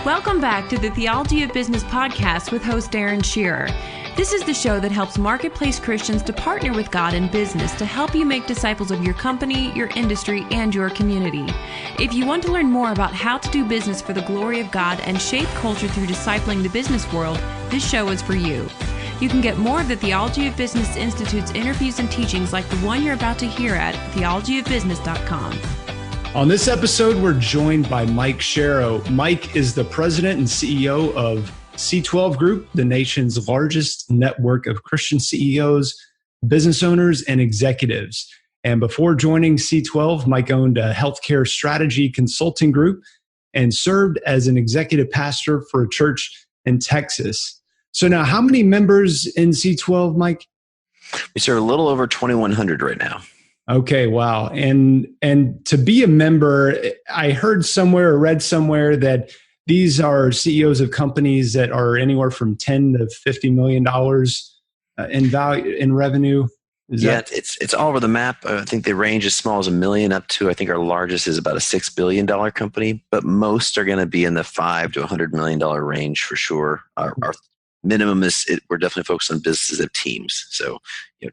Welcome back to the Theology of Business podcast with host Darren Shearer. This is the show that helps marketplace Christians to partner with God in business to help you make disciples of your company, your industry, and your community. If you want to learn more about how to do business for the glory of God and shape culture through discipling the business world, this show is for you. You can get more of the Theology of Business Institute's interviews and teachings like the one you're about to hear at theologyofbusiness.com. On this episode, we're joined by Mike Sharrow. Mike is the president and CEO of C12 Group, the nation's largest network of Christian CEOs, business owners, and executives. And before joining C12, Mike owned a healthcare strategy consulting group and served as an executive pastor for a church in Texas. So now, how many members in C12, Mike? We serve a little over 2,100 right now. Okay, wow. And to be a member, I heard somewhere or read somewhere that these are CEOs of companies that are anywhere from $10 to $50 million in value, in revenue. It's all over the map. I think they range as small as $1 million up to, I think our largest is about a $6 billion company, but most are going to be in the $5 to $100 million range for sure. Our minimum is, we're definitely focused on businesses of teams. So,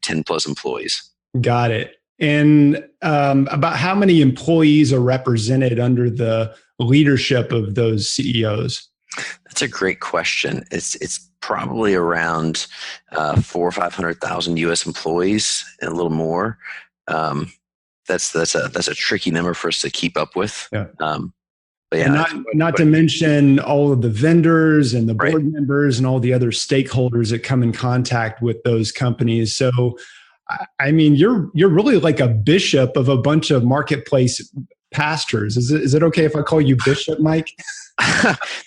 10 plus employees. Got it. And about how many employees are represented under the leadership of those CEOs? That's a great question. It's probably around 400,000 or 500,000 U.S. employees and a little more. That's a tricky number for us to keep up with. Yeah. But yeah, not to mention all of the vendors and the board members and all the other stakeholders that come in contact with those companies. So, I mean, you're really like a bishop of a bunch of marketplace pastors. Is it okay if I call you Bishop, Mike?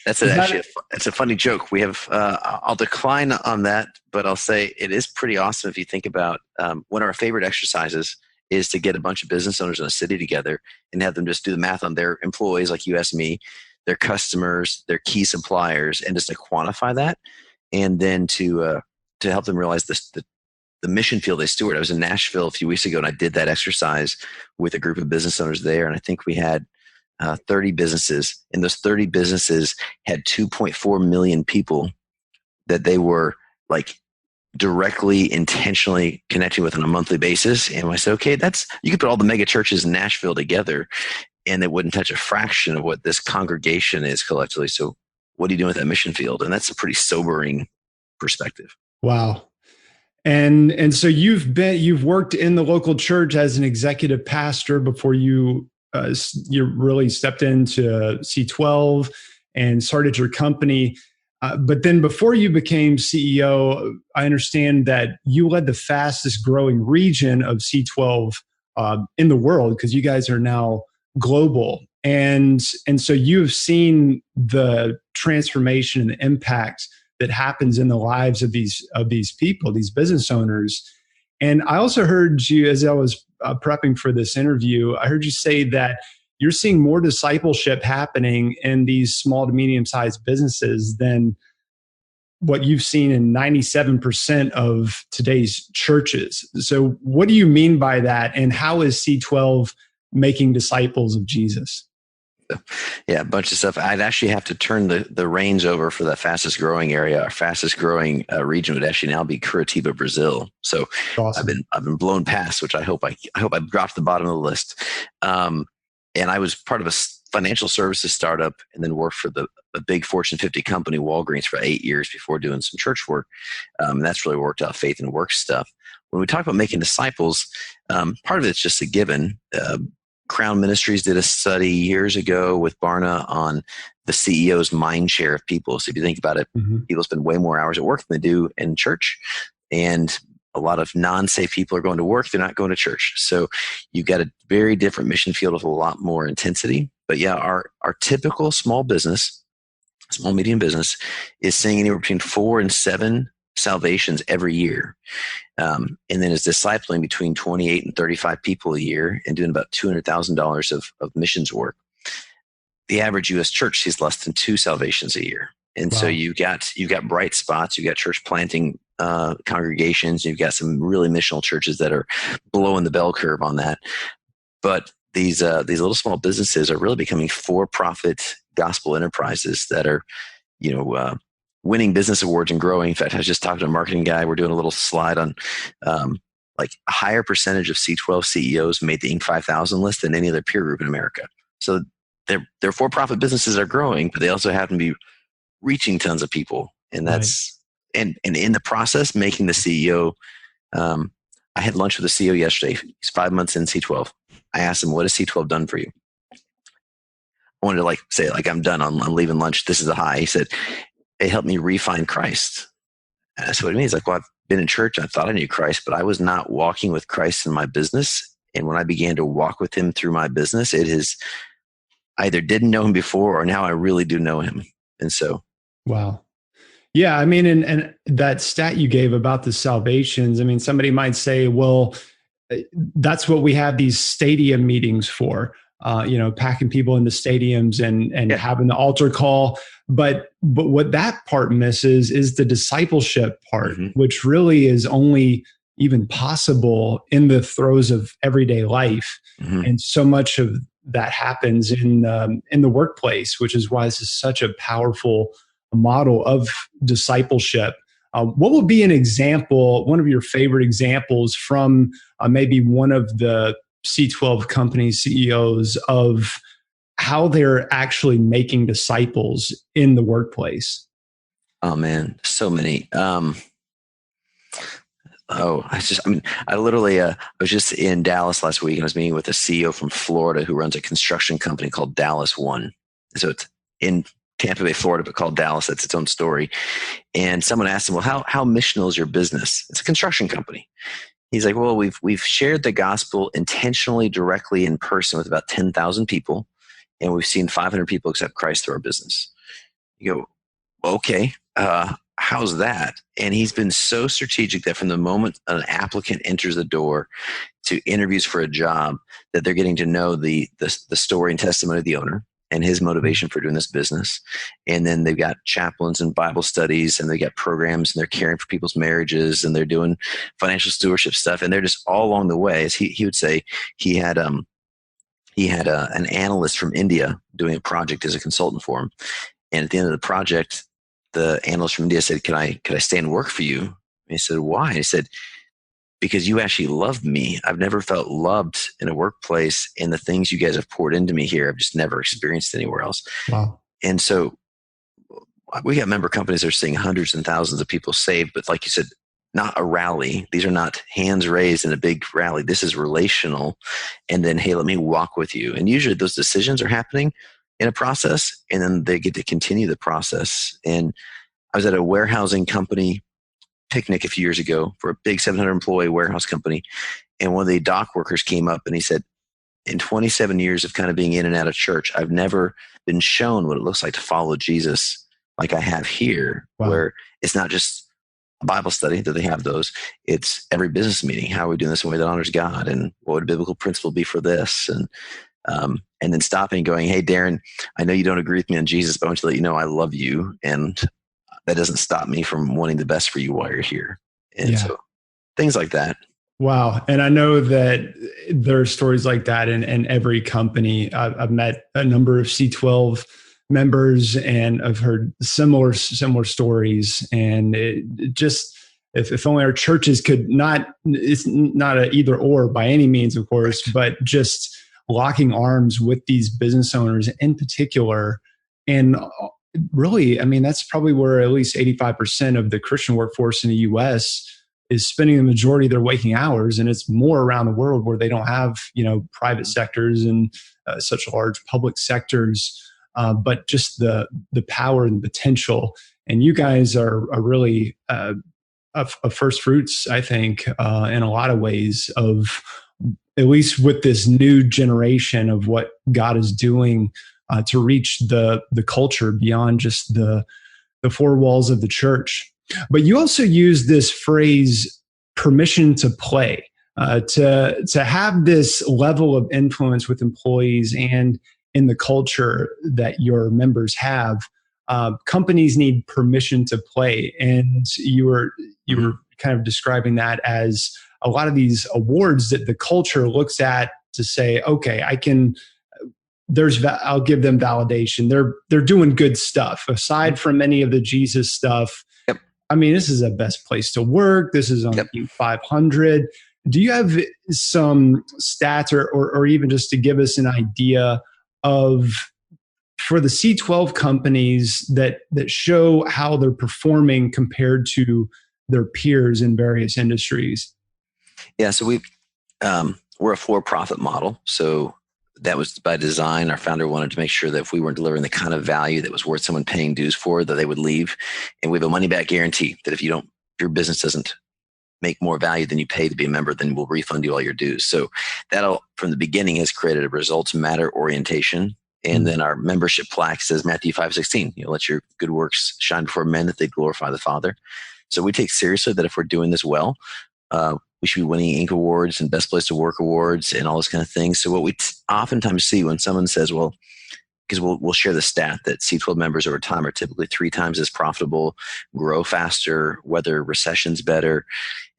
It's a funny joke. We have. I'll decline on that, but I'll say it is pretty awesome if you think about one of our favorite exercises is to get a bunch of business owners in a city together and have them just do the math on their employees, like you asked me, their customers, their key suppliers, and just to quantify that, and then to help them realize the mission field they steward. I was in Nashville a few weeks ago and I did that exercise with a group of business owners there. And I think we had 30 businesses, and those 30 businesses had 2.4 million people that they were like directly, intentionally connecting with on a monthly basis. And I said, okay, you could put all the mega churches in Nashville together and it wouldn't touch a fraction of what this congregation is collectively. So what are you doing with that mission field? And that's a pretty sobering perspective. Wow. And so you've worked in the local church as an executive pastor before you really stepped into C12 and started your company. But then before you became CEO, I understand that you led the fastest growing region of C12 in the world, because you guys are now global. And so you've seen the transformation and the impact that happens in the lives of these people, these business owners. And I also heard you, as I was prepping for this interview, I heard you say that you're seeing more discipleship happening in these small to medium-sized businesses than what you've seen in 97% of today's churches. So what do you mean by that? And how is C12 making disciples of Jesus? Yeah, a bunch of stuff. I'd actually have to turn the reins over for the fastest growing area. Our fastest growing region would actually now be Curitiba, Brazil. So awesome. I've been blown past, which I hope I've dropped the bottom of the list. And I was part of a financial services startup and then worked for a big Fortune 50 company, Walgreens, for 8 years before doing some church work. And that's really worked out faith and work stuff. When we talk about making disciples, part of it's just a given. Crown Ministries did a study years ago with Barna on the CEO's mind share of people. So if you think about it, people spend way more hours at work than they do in church. And a lot of non-safe people are going to work. They're not going to church. So you've got a very different mission field with a lot more intensity. But yeah, our typical small medium business is seeing anywhere between 4 and 7 salvations every year. And then is discipling between 28 and 35 people a year and doing about $200,000 of missions work. The average U.S. church sees less than 2 salvations a year. And so you've got bright spots, you've got church planting congregations, you've got some really missional churches that are blowing the bell curve on that. But these little small businesses are really becoming for-profit gospel enterprises that are, winning business awards and growing. In fact, I was just talking to a marketing guy. We're doing a little slide on like a higher percentage of C12 CEOs made the Inc. 5000 list than any other peer group in America. So their for-profit businesses are growing, but they also happen to be reaching tons of people. And that's, right. and in the process, making the CEO, I had lunch with the CEO yesterday. He's 5 months in C12. I asked him, what has C12 done for you? I wanted to say, I'm done. I'm leaving lunch. This is a high. He said, it helped me refine Christ. And that's what it means. Like, well, I've been in church. I thought I knew Christ, but I was not walking with Christ in my business. And when I began to walk with him through my business, it is I either didn't know him before or now I really do know him. And so. Wow. Yeah. I mean, and that stat you gave about the salvations, I mean, somebody might say, well, that's what we have these stadium meetings for, packing people into stadiums and having the altar call. But what that part misses is the discipleship part, mm-hmm. which really is only even possible in the throes of everyday life. Mm-hmm. And so much of that happens in the workplace, which is why this is such a powerful model of discipleship. What would be an example, one of your favorite examples from maybe one of the C12 company CEOs of how they're actually making disciples in the workplace? Oh man, so many. I was just in Dallas last week and I was meeting with a CEO from Florida who runs a construction company called Dallas One. So it's in Tampa Bay, Florida, but called Dallas. That's its own story. And someone asked him, well, how missional is your business? It's a construction company. He's like, well, we've shared the gospel intentionally, directly in person with about 10,000 people. And we've seen 500 people accept Christ through our business. You go, okay, how's that? And he's been so strategic that from the moment an applicant enters the door to interviews for a job, that they're getting to know the story and testimony of the owner and his motivation for doing this business. And then they've got chaplains and Bible studies, and they got programs, and they're caring for people's marriages, and they're doing financial stewardship stuff. And they're just all along the way, as he would say, he had an analyst from India doing a project as a consultant for him. And at the end of the project, the analyst from India said, could I stay and work for you? And he said, why? He said, because you actually love me. I've never felt loved in a workplace, and the things you guys have poured into me here, I've just never experienced anywhere else. Wow. And so we got member companies that are seeing hundreds and thousands of people saved, but like you said, not a rally. These are not hands raised in a big rally. This is relational. And then, hey, let me walk with you. And usually those decisions are happening in a process, and then they get to continue the process. And I was at a warehousing company picnic a few years ago for a big 700 employee warehouse company. And one of the dock workers came up and he said, in 27 years of kind of being in and out of church, I've never been shown what it looks like to follow Jesus like I have here. Wow. Where it's not just a Bible study that they have those. It's every business meeting. How are we doing this in a way that honors God? And what would a biblical principle be for this? And then stopping and going, hey, Darren, I know you don't agree with me on Jesus, but I want to let you know I love you. And that doesn't stop me from wanting the best for you while you're here. And so things like that. Wow. And I know that there are stories like that in every company. I've met a number of C12 members and I've heard similar stories. And it just, if only our churches could it's not an either or by any means, of course, but just locking arms with these business owners in particular. And really, I mean, that's probably where at least 85% of the Christian workforce in the U.S. is spending the majority of their waking hours. And it's more around the world where they don't have, private sectors and such large public sectors, but just the power and the potential. And you guys are really a first fruits, I think, in a lot of ways of, at least with this new generation of what God is doing to reach the culture beyond just the four walls of the church. But you also use this phrase, permission to play, to have this level of influence with employees and in the culture that your members have. Companies need permission to play. And you were kind of describing that as a lot of these awards that the culture looks at to say, okay, I'll give them validation. They're doing good stuff aside from any of the Jesus stuff. Yep. I mean, this is the best place to work. This is on Team 500. Do you have some stats or even just to give us an idea of, for the C12 companies that show how they're performing compared to their peers in various industries? Yeah, so we're a for-profit model. So that was by design. Our founder wanted to make sure that if we weren't delivering the kind of value that was worth someone paying dues for, that they would leave. And we have a money-back guarantee that if your business doesn't make more value than you pay to be a member, then we'll refund you all your dues. So that'll, from the beginning, has created a results matter orientation. And then our membership plaque says Matthew 5:16, let your good works shine before men that they glorify the Father. So we take seriously that if we're doing this well, we should be winning Inc. awards and Best Place to Work awards and all those kind of things. So what we oftentimes see when someone says, well, because we'll share the stat that C12 members over time are typically 3 times as profitable, grow faster, weather recessions better.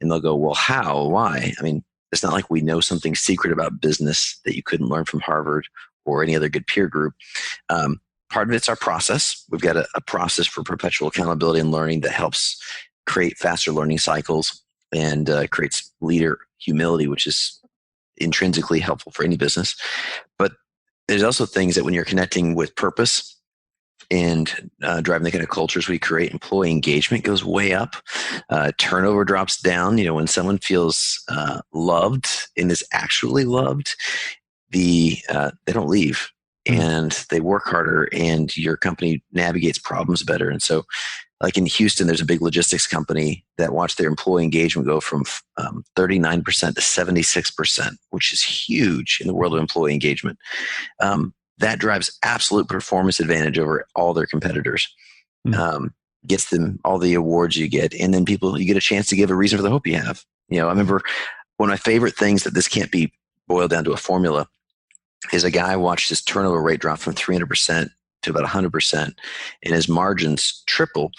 And they'll go, well, how? Why? I mean, it's not like we know something secret about business that you couldn't learn from Harvard or any other good peer group. Part of it's our process. We've got a process for perpetual accountability and learning that helps create faster learning cycles and creates leader humility, which is intrinsically helpful for any business. But there's also things that when you're connecting with purpose and driving the kind of cultures we create, employee engagement goes way up. Turnover drops down. When someone feels loved and is actually loved, they don't leave and they work harder and your company navigates problems better. And so like in Houston, there's a big logistics company that watched their employee engagement go from 39% to 76%, which is huge in the world of employee engagement. That drives absolute performance advantage over all their competitors. Gets them all the awards you get. And then you get a chance to give a reason for the hope you have. I remember one of my favorite things that this can't be boiled down to a formula is a guy watched his turnover rate drop from 300% to about 100%, and his margins triple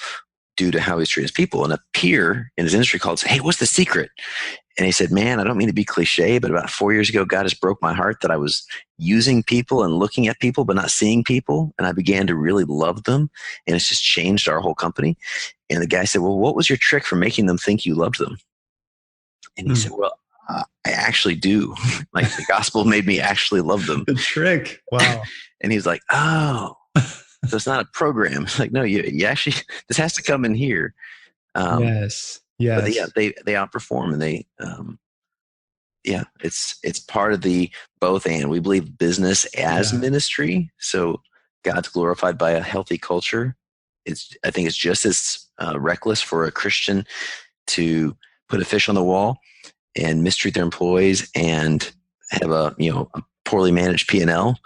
due to how he's treating his people. And a peer in his industry called, hey, what's the secret? And he said, man, I don't mean to be cliche, but about 4 years ago, God just broke my heart that I was using people and looking at people, but not seeing people. And I began to really love them. And it's just changed our whole company. And the guy said, well, what was your trick for making them think you loved them? And he said, well, I actually do. Like the gospel made me actually love them. The trick. Wow. And he's like, oh, so it's not a program. It's like, no, you actually, this has to come in here. Yes. But yeah, they outperform and they, it's part of the both and. We believe business as ministry. So God's glorified by a healthy culture. I think it's just as reckless for a Christian to put a fish on the wall and mistreat their employees and have a poorly managed P&L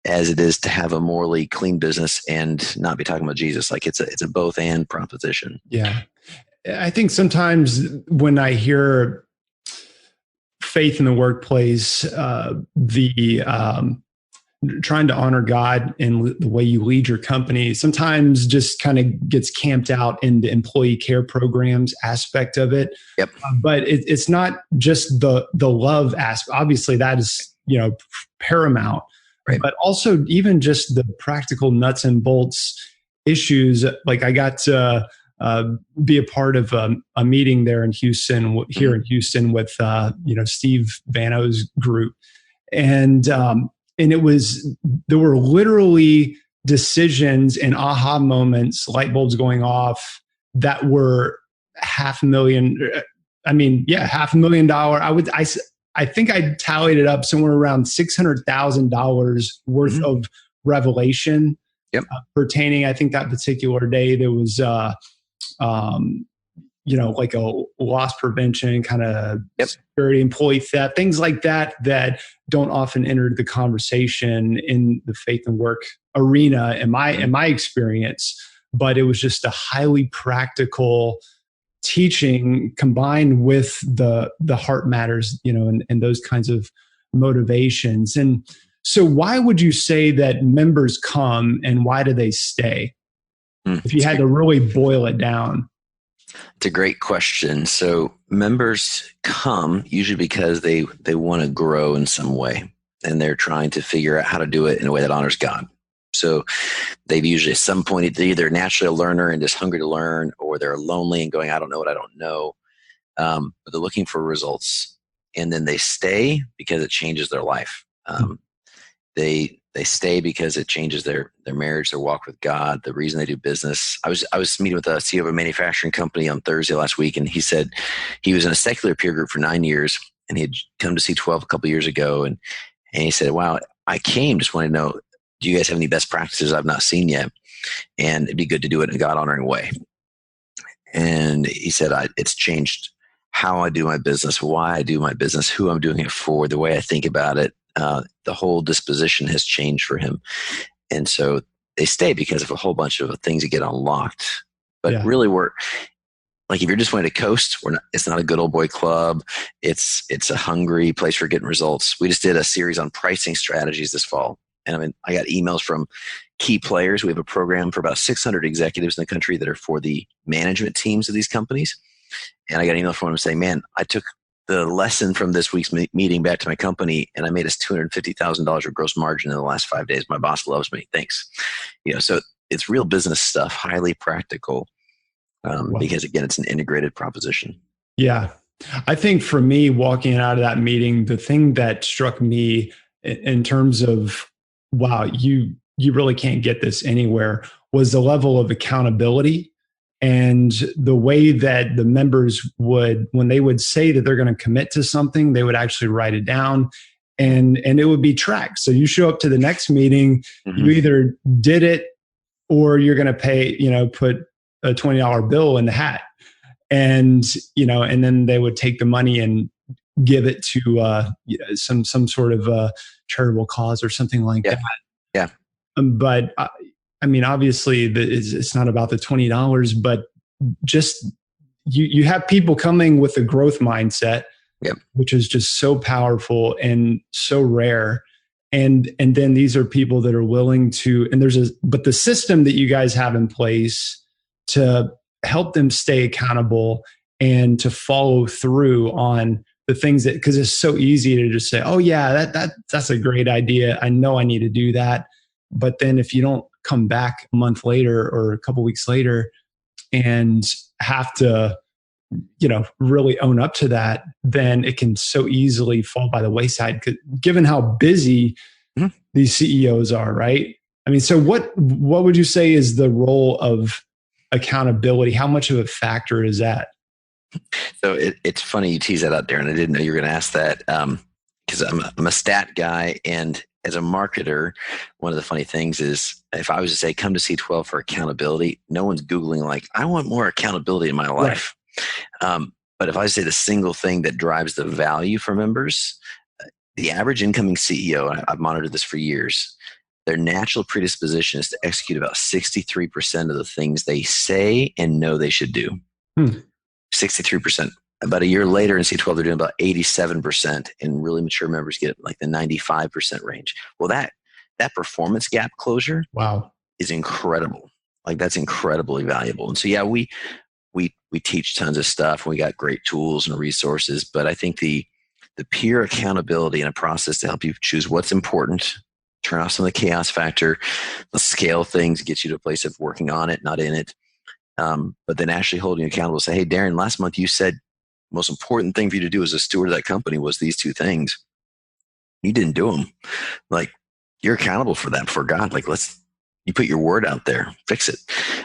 as it is to have a morally clean business and not be talking about Jesus. Like it's a both and proposition. Yeah. I think sometimes when I hear faith in the workplace, the trying to honor God in the way you lead your company, sometimes just kind of gets camped out in the employee care programs aspect of it. Yep. But it's not just the love aspect. Obviously, that is paramount. Right. But also even just the practical nuts and bolts issues. Like I got to be a part of a meeting there in Houston, in Houston with Steve Vano's group, and there were literally decisions and aha moments, light bulbs going off that were $500,000. $500,000. I think I tallied it up somewhere around $600,000 worth of revelation. Yep. Pertaining, I think that particular day there was, like a loss prevention kind of security, employee theft, things like that don't often enter the conversation in the faith and work arena in my experience. But it was just a highly practical teaching combined with the heart matters, and those kinds of motivations. And so why would you say that members come and why do they stay? If you had to really boil it down. It's a great question. So members come usually because they want to grow in some way, and they're trying to figure out how to do it in a way that honors God. So they've usually at some point they're either naturally a learner and just hungry to learn, or they're lonely and going, I don't know what I don't know. But they're looking for results, and then they stay because it changes their life. They stay because it changes their marriage, their walk with God, the reason they do business. I was meeting with a CEO of a manufacturing company on Thursday last week, and he said he was in a secular peer group for 9 years, and he had come to C12 a couple of years ago, and he said, wow, I came, just wanted to know, do you guys have any best practices I've not seen yet? And it'd be good to do it in a God-honoring way. And he said, it's changed how I do my business, why I do my business, who I'm doing it for, the way I think about it. The whole disposition has changed for him. And so they stay because of a whole bunch of things that get unlocked. But really we're like, if you're just wanting to coast, it's not a good old boy club. It's a hungry place for getting results. We just did a series on pricing strategies this fall. And I got emails from key players. We have a program for about 600 executives in the country that are for the management teams of these companies. And I got an email from them saying, man, I took the lesson from this week's meeting back to my company, and I made us $250,000 of gross margin in the last 5 days. My boss loves me. Thanks. So it's real business stuff, highly practical, because again, it's an integrated proposition. Yeah. I think for me, walking out of that meeting, the thing that struck me in terms of, wow, you really can't get this anywhere, was the level of accountability. And the way that the members would, when they would say that they're going to commit to something, they would actually write it down, and it would be tracked. So you show up to the next meeting, you either did it or you're going to pay, put a $20 bill in the hat. And, and then they would take the money and give it to some sort of charitable cause or something like that. Yeah. But obviously it's not about the $20, but just you have people coming with a growth mindset, which is just so powerful and so rare. And then these are people that are willing to, but the system that you guys have in place to help them stay accountable and to follow through on the things that, because it's so easy to just say, oh yeah, that's a great idea. I know I need to do that. But then if you don't come back a month later or a couple weeks later and have to, really own up to that, then it can so easily fall by the wayside, given how busy these CEOs are, right? So what would you say is the role of accountability? How much of a factor is that? So it's funny you tease that out, Darren. I didn't know you were going to ask that, because I'm a stat guy, and as a marketer, one of the funny things is if I was to say, come to C12 for accountability, no one's Googling like, I want more accountability in my life. Right. But if I say the single thing that drives the value for members, the average incoming CEO, and I've monitored this for years, their natural predisposition is to execute about 63% of the things they say and know they should do. 63%. About a year later in C12, they're doing about 87%, and really mature members get like the 95% range. Well, that performance gap closure, is incredible. Like that's incredibly valuable. And so, yeah, we teach tons of stuff. We got great tools and resources, but I think the peer accountability and a process to help you choose what's important, turn off some of the chaos factor, the scale things, get you to a place of working on it, not in it. But then actually holding you accountable, say, hey, Darren, last month you said the most important thing for you to do as a steward of that company was these two things. You didn't do them. Like, you're accountable for that before God. Like, you put your word out there, fix it.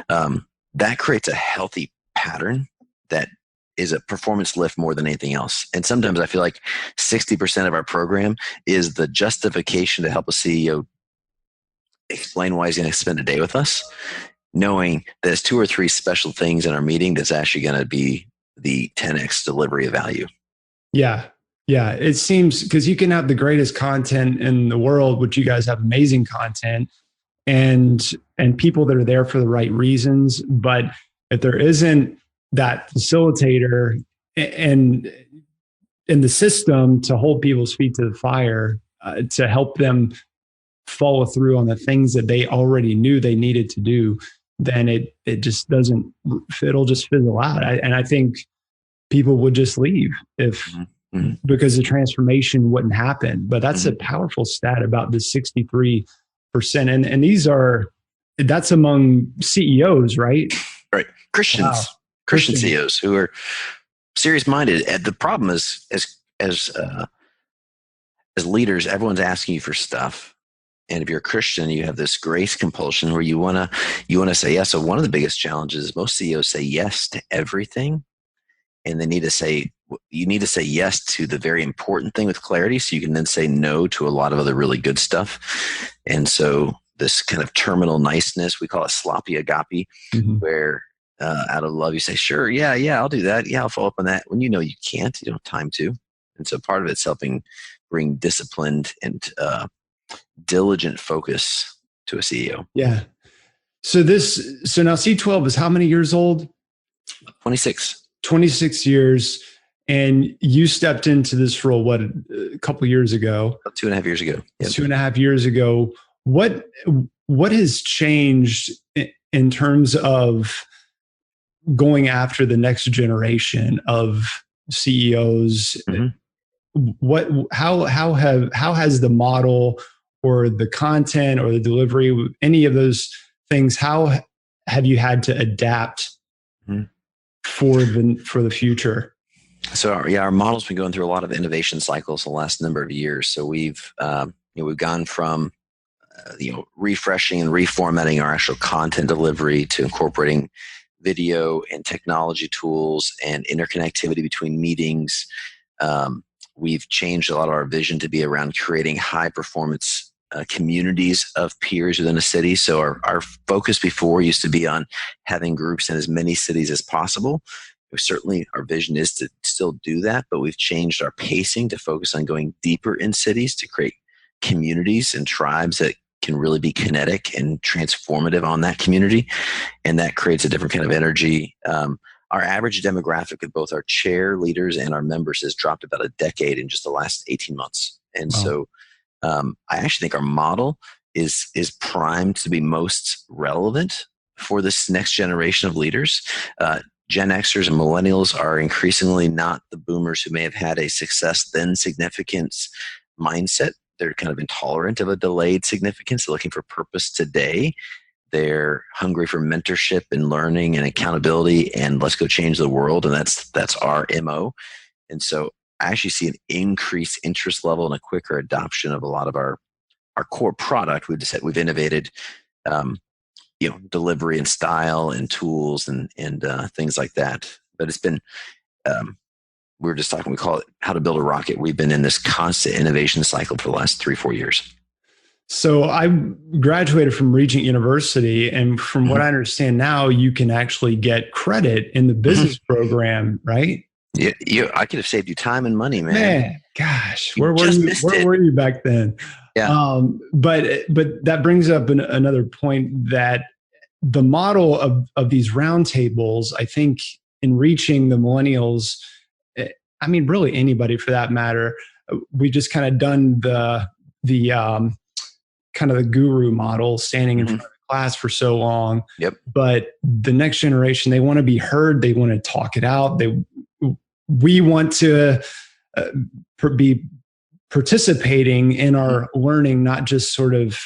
That creates a healthy pattern that is a performance lift more than anything else. And sometimes I feel like 60% of our program is the justification to help a CEO explain why he's going to spend a day with us, knowing there's 2 or 3 special things in our meeting that's actually going to be the 10x delivery of value. Yeah. It seems, because you can have the greatest content in the world, which you guys have amazing content and people that are there for the right reasons. But if there isn't that facilitator and in the system to hold people's feet to the fire, to help them follow through on the things that they already knew they needed to do, then it just doesn't, it'll just fizzle out. And I think people would just leave if, because the transformation wouldn't happen. But that's a powerful stat about the 63%. And that's among CEOs, right? Right. Christians, wow. Christian CEOs who are serious minded. The problem is as leaders, everyone's asking you for stuff. And if you're a Christian, you have this grace compulsion where you want to say yes. So one of the biggest challenges is most CEOs say yes to everything. And you need to say yes to the very important thing with clarity, so you can then say no to a lot of other really good stuff. And so this kind of terminal niceness, we call it sloppy agape, where out of love you say, sure, yeah, I'll do that. Yeah, I'll follow up on that. When you know you can't, you don't have time to. And so part of it's helping bring disciplined and diligent focus to a CEO. Yeah. So now C12 is how many years old? 26 years. And you stepped into this role, a couple of years ago? 2.5 years ago. Yep. 2.5 years ago. What has changed in terms of going after the next generation of CEOs? How has the model or the content or the delivery, any of those things, how have you had to adapt for the future? So our model's been going through a lot of innovation cycles the last number of years. So we've gone from refreshing and reformatting our actual content delivery to incorporating video and technology tools and interconnectivity between meetings. We've changed a lot of our vision to be around creating high performance communities of peers within a city. So our focus before used to be on having groups in as many cities as possible. Certainly our vision is to still do that, but we've changed our pacing to focus on going deeper in cities to create communities and tribes that can really be kinetic and transformative on that community. And that creates a different kind of energy. Our average demographic of both our chair leaders and our members has dropped about a decade in just the last 18 months. And so I actually think our model is primed to be most relevant for this next generation of leaders. Gen Xers and millennials are increasingly not the boomers who may have had a success then significance mindset. They're kind of intolerant of a delayed significance. They're looking for purpose today. They're hungry for mentorship and learning and accountability and let's go change the world. And that's our MO. And so I actually see an increased interest level and a quicker adoption of a lot of our core product. We've innovated, delivery and style and tools and things like that. But it's been, we were just talking, we call it how to build a rocket. We've been in this constant innovation cycle for the last 3-4 years. So I graduated from Regent University, and from what I understand now, you can actually get credit in the business program, right? Yeah, I could have saved you time and money, man. Gosh, where were you back then? Yeah. But that brings up another point, that the model of these roundtables, I think, in reaching the millennials, I mean, really anybody for that matter, we just kind of done the kind of the guru model, standing in front of the class for so long. Yep. But the next generation, they want to be heard. They want to talk it out. We want to be participating in our learning, not just sort of,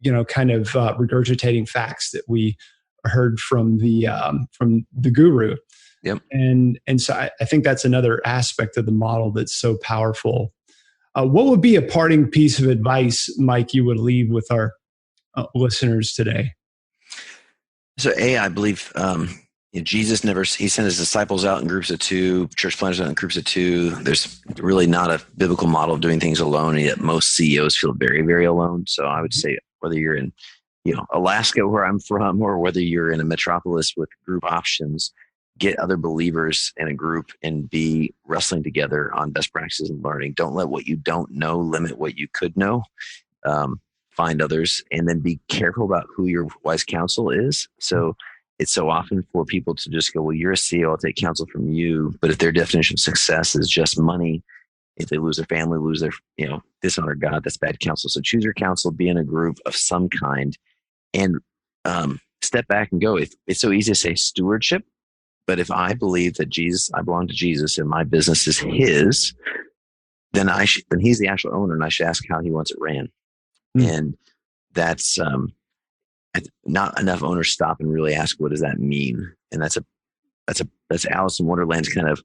regurgitating facts that we heard from the guru. Yep. And so I think that's another aspect of the model that's so powerful. What would be a parting piece of advice, Mike, you would leave with our listeners today? So I believe Jesus he sent his disciples out in groups of 2, church planters out in groups of 2. There's really not a biblical model of doing things alone, and yet most CEOs feel very, very alone. So I would say whether you're in Alaska, where I'm from, or whether you're in a metropolis with group options, get other believers in a group and be wrestling together on best practices and learning. Don't let what you don't know limit what you could know. Find others, and then be careful about who your wise counsel is. So it's so often for people to just go, well, you're a CEO, I'll take counsel from you. But if their definition of success is just money, if they lose their family, lose their, dishonor God, that's bad counsel. So choose your counsel, be in a group of some kind, and step back and go, it's so easy to say stewardship, but if I believe that I belong to Jesus and my business is his, then he's the actual owner, and I should ask how he wants it ran. And that's not enough owners stop and really ask, what does that mean? And that's Alice in Wonderland's kind of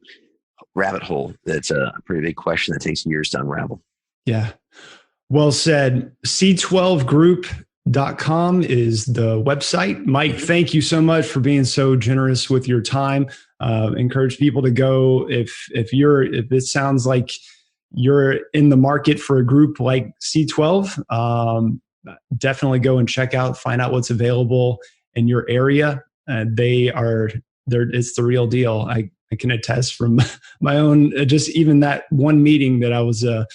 rabbit hole. That's a pretty big question that takes years to unravel. Yeah. Well said. C12group.com is the website. Mike, thank you so much for being so generous with your time. Encourage people to go. If it sounds like you're in the market for a group like C12, definitely go and check out, find out what's available in your area. It's the real deal. I can attest from my own, just even that one meeting that I was a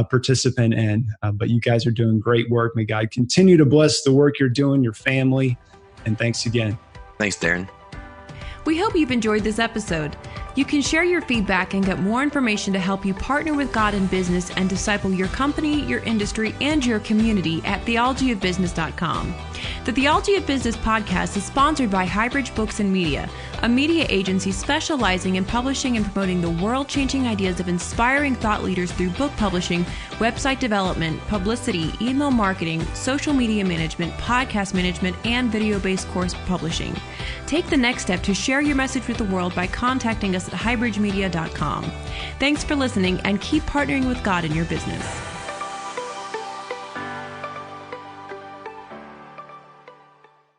participant in. But you guys are doing great work. May God continue to bless the work you're doing, your family. And thanks again. Thanks, Darren. We hope you've enjoyed this episode. You can share your feedback and get more information to help you partner with God in business and disciple your company, your industry, and your community at theologyofbusiness.com. The Theology of Business podcast is sponsored by Highbridge Books and Media, a media agency specializing in publishing and promoting the world-changing ideas of inspiring thought leaders through book publishing, website development, publicity, email marketing, social media management, podcast management, and video-based course publishing. Take the next step to share your message with the world by contacting us at highbridgemedia.com. Thanks for listening, and keep partnering with God in your business.